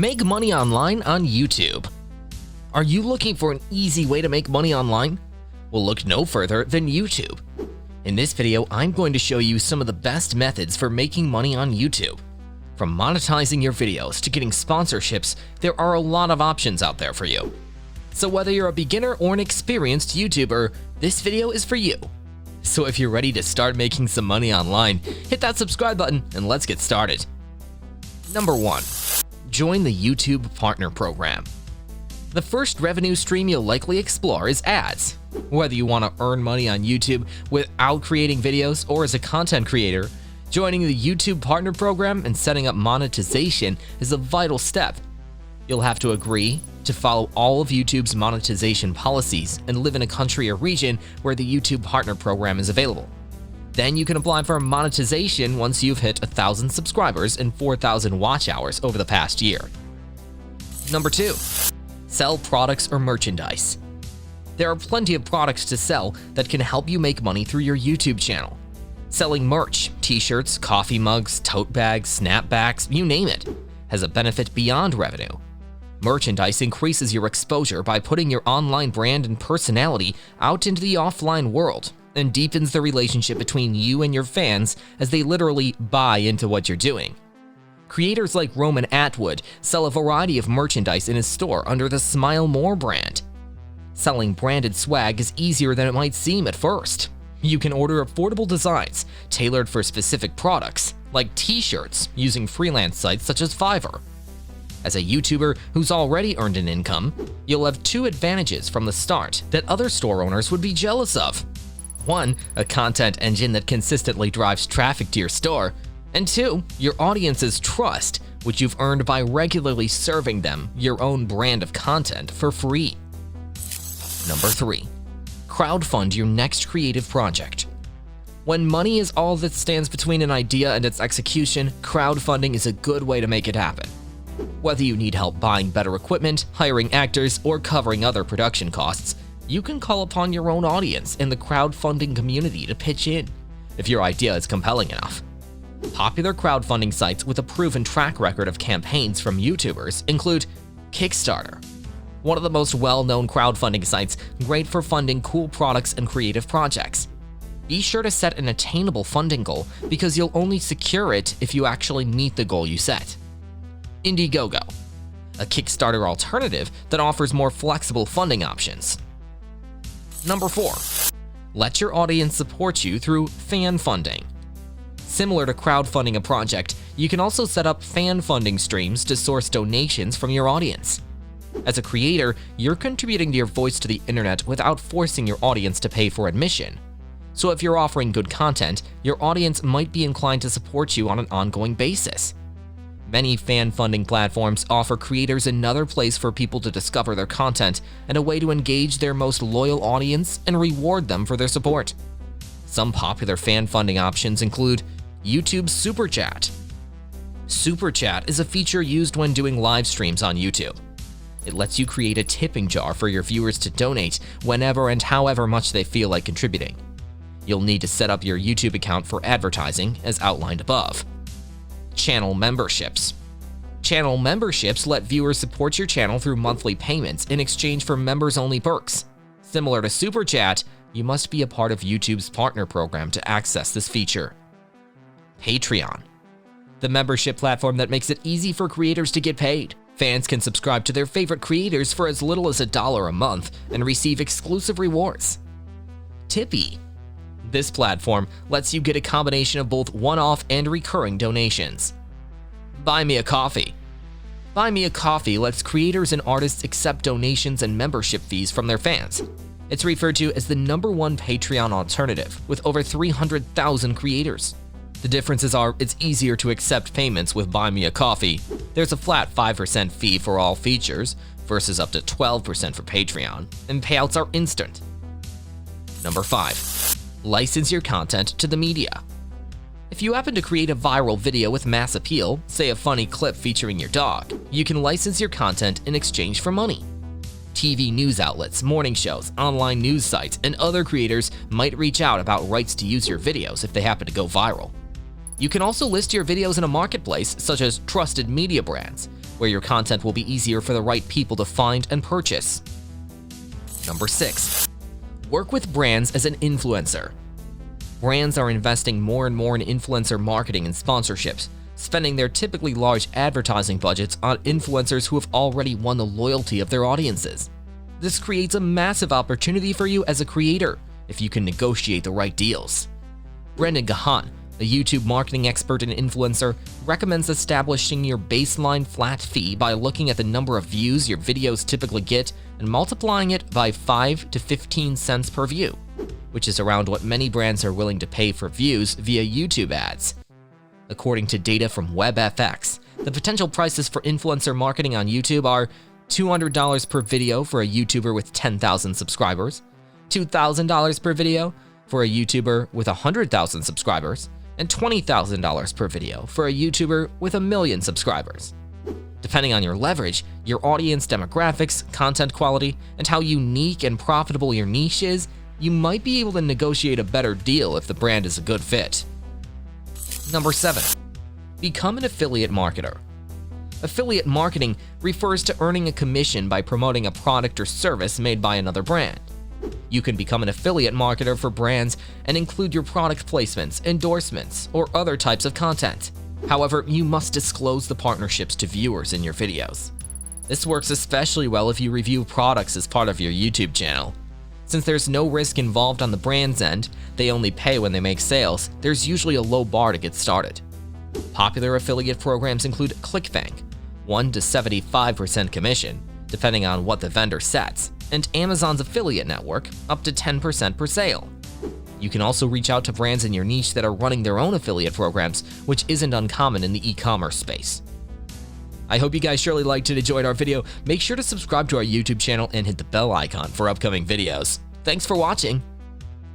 Make money online on YouTube. Are you looking for an easy way to make money online? Well, look no further than YouTube. In this video, I'm going to show you some of the best methods for making money on YouTube. From monetizing your videos to getting sponsorships, there are a lot of options out there for you. So whether you're a beginner or an experienced YouTuber, this video is for you. So if you're ready to start making some money online, hit that subscribe button and let's get started. Number 1. Join the YouTube Partner Program. The first revenue stream you'll likely explore is ads. Whether you want to earn money on YouTube without creating videos or as a content creator, joining the YouTube Partner Program and setting up monetization is a vital step. You'll have to agree to follow all of YouTube's monetization policies and live in a country or region where the YouTube Partner Program is available. Then you can apply for monetization once you've hit 1,000 subscribers and 4,000 watch hours over the past year. Number 2. Sell products or merchandise. There are plenty of products to sell that can help you make money through your YouTube channel. Selling merch, t-shirts, coffee mugs, tote bags, snapbacks, you name it, has a benefit beyond revenue. Merchandise increases your exposure by putting your online brand and personality out into the offline world and deepens the relationship between you and your fans as they literally buy into what you're doing. Creators like Roman Atwood sell a variety of merchandise in his store under the Smile More brand. Selling branded swag is easier than it might seem at first. You can order affordable designs tailored for specific products, like t-shirts, using freelance sites such as Fiverr. As a YouTuber who's already earned an income, you'll have 2 advantages from the start that other store owners would be jealous of. 1, a content engine that consistently drives traffic to your store, and 2, your audience's trust, which you've earned by regularly serving them your own brand of content for free. Number 3. Crowdfund your next creative project. When money is all that stands between an idea and its execution, crowdfunding is a good way to make it happen. Whether you need help buying better equipment, hiring actors, or covering other production costs, you can call upon your own audience and the crowdfunding community to pitch in, if your idea is compelling enough. Popular crowdfunding sites with a proven track record of campaigns from YouTubers include Kickstarter, one of the most well-known crowdfunding sites, great for funding cool products and creative projects. Be sure to set an attainable funding goal because you'll only secure it if you actually meet the goal you set. Indiegogo, a Kickstarter alternative that offers more flexible funding options. Number 4. Let your audience support you through fan funding. Similar to crowdfunding a project, you can also set up fan funding streams to source donations from your audience. As a creator, you're contributing your voice to the internet without forcing your audience to pay for admission. So if you're offering good content, your audience might be inclined to support you on an ongoing basis. Many fan funding platforms offer creators another place for people to discover their content and a way to engage their most loyal audience and reward them for their support. Some popular fan funding options include YouTube Super Chat. Super Chat is a feature used when doing live streams on YouTube. It lets you create a tipping jar for your viewers to donate whenever and however much they feel like contributing. You'll need to set up your YouTube account for advertising, as outlined above. Channel memberships. Channel memberships let viewers support your channel through monthly payments in exchange for members-only perks. Similar to Super Chat, you must be a part of YouTube's partner program to access this feature. Patreon, the membership platform that makes it easy for creators to get paid. Fans can subscribe to their favorite creators for as little as $1 a month and receive exclusive rewards. Tippy. This platform lets you get a combination of both one-off and recurring donations. Buy Me a Coffee. Buy Me a Coffee lets creators and artists accept donations and membership fees from their fans. It's referred to as the #1 Patreon alternative with over 300,000 creators. The differences are it's easier to accept payments with Buy Me a Coffee. There's a flat 5% fee for all features versus up to 12% for Patreon, and payouts are instant. Number 5. License your content to the media. If you happen to create a viral video with mass appeal, say a funny clip featuring your dog, you can license your content in exchange for money. TV news outlets, morning shows, online news sites, and other creators might reach out about rights to use your videos if they happen to go viral. You can also list your videos in a marketplace such as trusted media brands, where your content will be easier for the right people to find and purchase. Number 6. Work with brands as an influencer. Brands are investing more and more in influencer marketing and sponsorships, spending their typically large advertising budgets on influencers who have already won the loyalty of their audiences. This creates a massive opportunity for you as a creator if you can negotiate the right deals. Brendan Gahan, a YouTube marketing expert and influencer, recommends establishing your baseline flat fee by looking at the number of views your videos typically get and multiplying it by 5 to 15 cents per view, which is around what many brands are willing to pay for views via YouTube ads. According to data from WebFX, the potential prices for influencer marketing on YouTube are $200 per video for a YouTuber with 10,000 subscribers, $2,000 per video for a YouTuber with 100,000 subscribers, and $20,000 per video for a YouTuber with 1 million subscribers. Depending on your leverage, your audience demographics, content quality, and how unique and profitable your niche is, you might be able to negotiate a better deal if the brand is a good fit. Number 7. Become an affiliate marketer. Affiliate marketing refers to earning a commission by promoting a product or service made by another brand. You can become an affiliate marketer for brands and include your product placements, endorsements, or other types of content. However, you must disclose the partnerships to viewers in your videos. This works especially well if you review products as part of your YouTube channel. Since there's no risk involved on the brand's end, they only pay when they make sales, there's usually a low bar to get started. Popular affiliate programs include ClickBank, 1 to 75% commission, depending on what the vendor sets, and Amazon's affiliate network, up to 10% per sale. You can also reach out to brands in your niche that are running their own affiliate programs, which isn't uncommon in the e-commerce space. I hope you guys surely liked and enjoyed our video. Make sure to subscribe to our YouTube channel and hit the bell icon for upcoming videos. Thanks for watching.